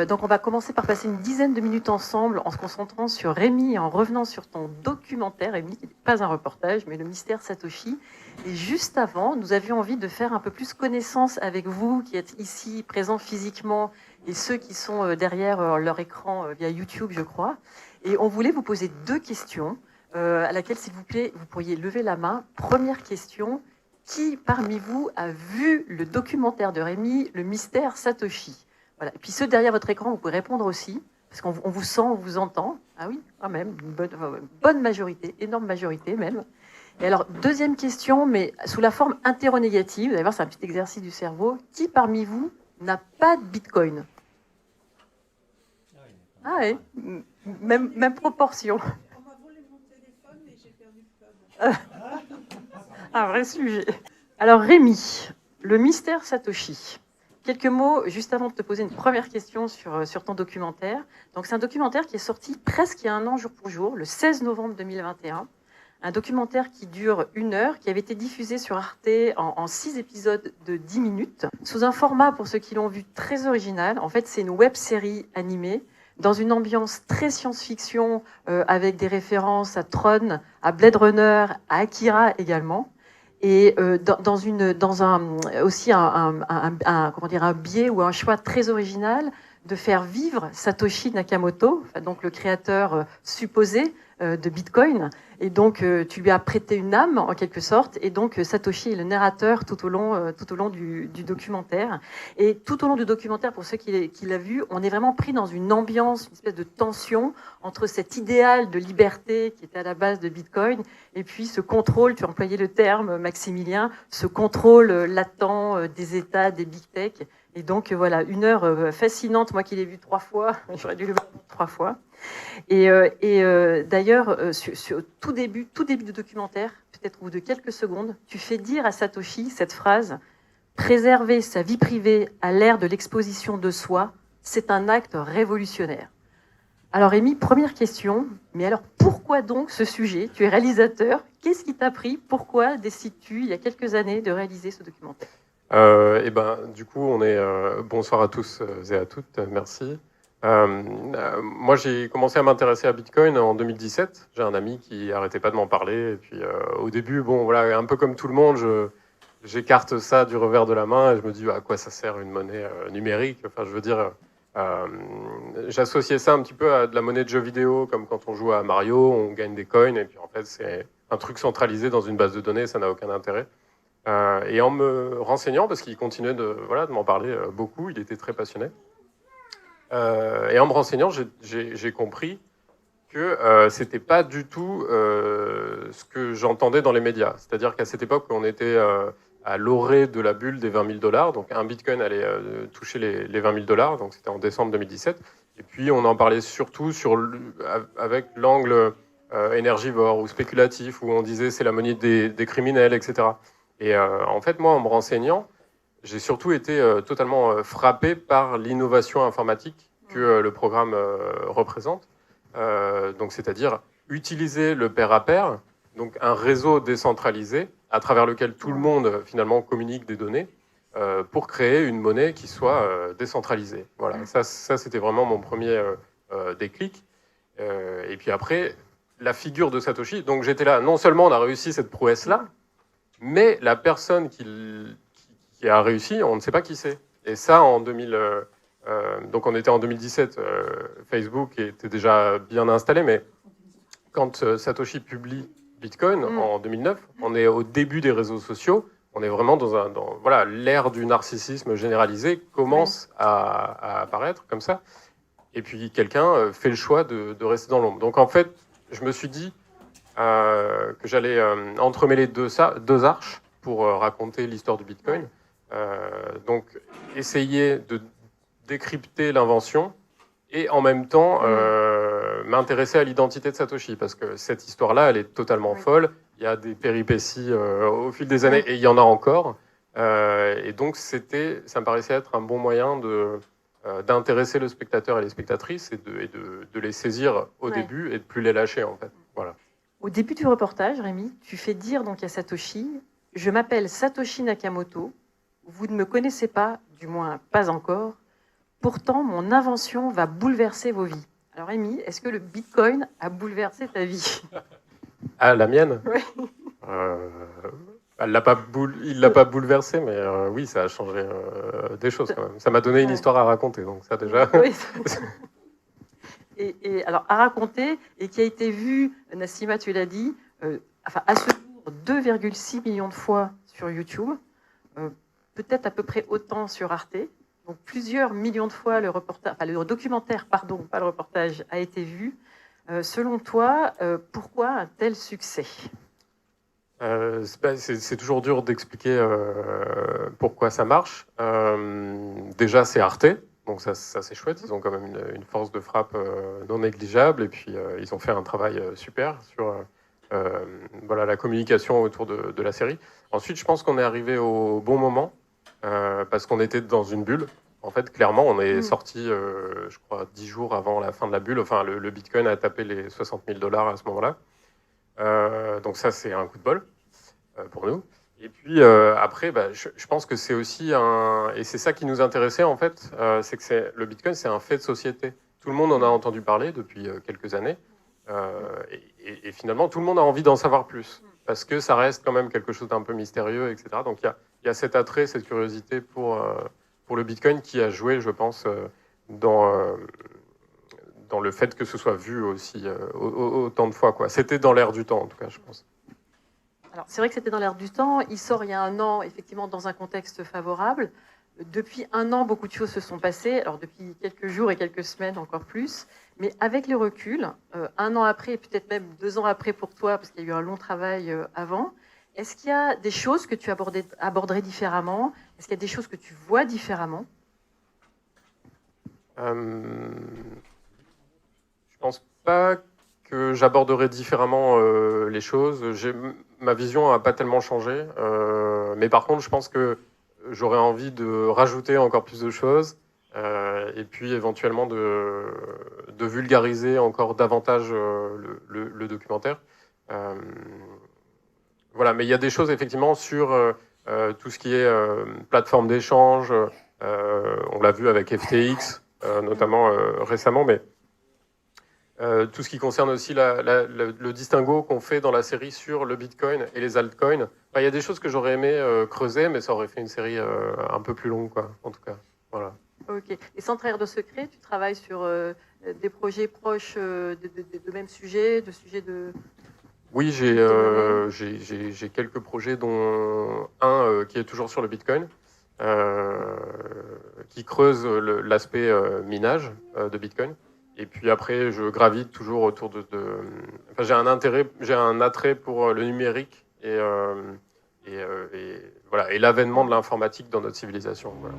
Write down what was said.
Donc on va commencer par passer une dizaine de minutes ensemble en se concentrant sur Rémi et en revenant sur ton documentaire, Rémi, qui n'est pas un reportage, mais le mystère Satoshi. Et juste avant, nous avions envie de faire un peu plus connaissance avec vous qui êtes ici, présents physiquement, et ceux qui sont derrière leur écran via YouTube, je crois. Et on voulait vous poser 2 questions, à laquelle, s'il vous plaît, vous pourriez lever la main. Première question, qui parmi vous a vu le documentaire de Rémi, le mystère Satoshi ? Voilà. Et puis ceux derrière votre écran, vous pouvez répondre aussi, parce qu'on vous sent, on vous entend. Ah oui, quand même, une bonne majorité, énorme majorité même. Et alors, deuxième question, mais sous la forme interronégative, vous allez voir, c'est un petit exercice du cerveau. Qui parmi vous n'a pas de Bitcoin ? Ah oui, même proportion. On m'a volé mon téléphone et j'ai perdu le câble. Un vrai sujet. Alors Rémi, le mystère Satoshi. Quelques mots juste avant de te poser une première question sur ton documentaire. Donc c'est un documentaire qui est sorti presque il y a un an jour pour jour, le 16 novembre 2021. Un documentaire qui dure 1 heure, qui avait été diffusé sur Arte en 6 épisodes de 10 minutes, sous un format, pour ceux qui l'ont vu, très original. En fait, c'est une web-série animée dans une ambiance très science-fiction, avec des références à Tron, à Blade Runner, à Akira également. Et aussi un biais ou un choix très original de faire vivre Satoshi Nakamoto, donc le créateur supposé de Bitcoin. Et donc, tu lui as prêté une âme, en quelque sorte. Et donc, Satoshi est le narrateur tout au long du documentaire. Et tout au long du documentaire, pour ceux qui l'ont vu, on est vraiment pris dans une ambiance, une espèce de tension entre cet idéal de liberté qui était à la base de Bitcoin et puis ce contrôle, tu as employé le terme, Maximilien, ce contrôle latent des États, des big tech. Et donc, voilà, 1 heure fascinante. Moi qui l'ai vu 3 fois, j'aurais dû le voir 3 fois. Et d'ailleurs, sur tout début du documentaire, peut-être au bout de quelques secondes, tu fais dire à Satoshi cette phrase « Préserver sa vie privée à l'ère de l'exposition de soi, c'est un acte révolutionnaire ». Alors Rémi, première question, mais alors pourquoi donc ce sujet ? Tu es réalisateur, qu'est-ce qui t'a pris ? Pourquoi décides-tu, il y a quelques années, de réaliser ce documentaire ? Du coup, bonsoir à tous et à toutes, merci. Moi, j'ai commencé à m'intéresser à Bitcoin en 2017. J'ai un ami qui arrêtait pas de m'en parler. Et puis, au début, bon, voilà, un peu comme tout le monde, j'écarte ça du revers de la main et je me dis à quoi ça sert une monnaie numérique. Enfin, je veux dire, j'associais ça un petit peu à de la monnaie de jeux vidéo, comme quand on joue à Mario, on gagne des coins et puis en fait, c'est un truc centralisé dans une base de données, ça n'a aucun intérêt. Et en me renseignant, parce qu'il continuait de m'en parler beaucoup, il était très passionné. Et en me renseignant, j'ai compris que c'était pas du tout ce que j'entendais dans les médias. C'est-à-dire qu'à cette époque, on était à l'orée de la bulle des 20 000 $. Donc un bitcoin allait toucher les 20 000 $. Donc c'était en décembre 2017. Et puis on en parlait surtout avec l'angle énergivore ou spéculatif, où on disait c'est la monnaie des criminels, etc. Et en fait, moi, en me renseignant, j'ai surtout été totalement frappé par l'innovation informatique que le programme représente. Donc, c'est-à-dire utiliser le pair à pair, donc un réseau décentralisé à travers lequel tout le monde finalement communique des données pour créer une monnaie qui soit décentralisée. Voilà, ça c'était vraiment mon premier déclic. Et puis après, la figure de Satoshi. Donc j'étais là. Non seulement on a réussi cette prouesse-là, mais la personne qui a réussi, on ne sait pas qui c'est. Et ça, en 2000, donc on était en 2017, Facebook était déjà bien installé, mais quand Satoshi publie Bitcoin en 2009, on est au début des réseaux sociaux, on est vraiment voilà, l'ère du narcissisme généralisé commence à apparaître comme ça. Et puis quelqu'un fait le choix de rester dans l'ombre. Donc en fait, je me suis dit que j'allais entremêler deux arches pour raconter l'histoire du Bitcoin. Donc essayer de décrypter l'invention et en même temps m'intéresser à l'identité de Satoshi, parce que cette histoire-là, elle est totalement folle. Il y a des péripéties au fil des années, et il y en a encore. Et donc ça me paraissait être un bon moyen d'intéresser le spectateur et les spectatrices et de les saisir au début et de plus les lâcher, en fait. Voilà. Au début du reportage, Rémi, tu fais dire donc à Satoshi, je m'appelle Satoshi Nakamoto, vous ne me connaissez pas, du moins pas encore, pourtant mon invention va bouleverser vos vies. Alors Rémi, est-ce que le Bitcoin a bouleversé ta vie? Ah, la mienne? Oui. Il l'a pas bouleversé, mais oui, ça a changé des choses quand même. Ça m'a donné une histoire à raconter, donc ça déjà. Oui. Et alors à raconter, et qui a été vu, Nassima, tu l'as dit, à ce jour 2,6 millions de fois sur YouTube, peut-être à peu près autant sur Arte. Donc plusieurs millions de fois le documentaire, pardon, pas le reportage, a été vu. Selon toi, pourquoi un tel succès? C'est toujours dur d'expliquer pourquoi ça marche. Déjà, c'est Arte, donc ça c'est chouette. Ils ont quand même une force de frappe non négligeable, et puis ils ont fait un travail super sur la communication autour de la série. Ensuite, je pense qu'on est arrivé au bon moment, parce qu'on était dans une bulle. En fait, clairement, on est sorti, je crois, 10 jours avant la fin de la bulle. Enfin, le Bitcoin a tapé les 60 000 $ à ce moment-là. Donc ça, c'est un coup de bol pour nous. Et puis après, je pense que c'est aussi et c'est ça qui nous intéressait en fait, c'est que le Bitcoin, c'est un fait de société. Tout le monde en a entendu parler depuis quelques années, et finalement, tout le monde a envie d'en savoir plus, parce que ça reste quand même quelque chose d'un peu mystérieux, etc. Donc il y a cet attrait, cette curiosité pour le Bitcoin qui a joué, je pense, dans le fait que ce soit vu aussi autant de fois, quoi. C'était dans l'air du temps, en tout cas, je pense. Alors, c'est vrai que c'était dans l'air du temps. Il sort il y a un an, effectivement, dans un contexte favorable. Depuis un an, beaucoup de choses se sont passées. Alors, depuis quelques jours et quelques semaines, encore plus. Mais avec le recul, un an après, et peut-être même 2 ans après pour toi, parce qu'il y a eu un long travail avant, est-ce qu'il y a des choses que tu aborderais différemment? Est-ce qu'il y a des choses que tu vois différemment? Je pense pas que j'aborderais différemment les choses. Ma vision n'a pas tellement changé. Mais par contre, je pense que j'aurais envie de rajouter encore plus de choses, et puis éventuellement de vulgariser encore davantage le documentaire. Voilà, mais il y a des choses effectivement sur tout ce qui est plateforme d'échange. On l'a vu avec FTX, notamment récemment, mais tout ce qui concerne aussi le distinguo qu'on fait dans la série sur le Bitcoin et les altcoins. Il y a des choses que j'aurais aimé creuser, mais ça aurait fait une série un peu plus longue, quoi, en tout cas. Voilà. Ok. Et sans trahir de secret, tu travailles sur des projets proches de même sujet, de sujets de... Oui, j'ai quelques projets, dont un qui est toujours sur le Bitcoin, qui creuse l'aspect minage de Bitcoin. Et puis après, je gravite toujours autour Enfin, j'ai un attrait pour le numérique et l'avènement de l'informatique dans notre civilisation. Voilà.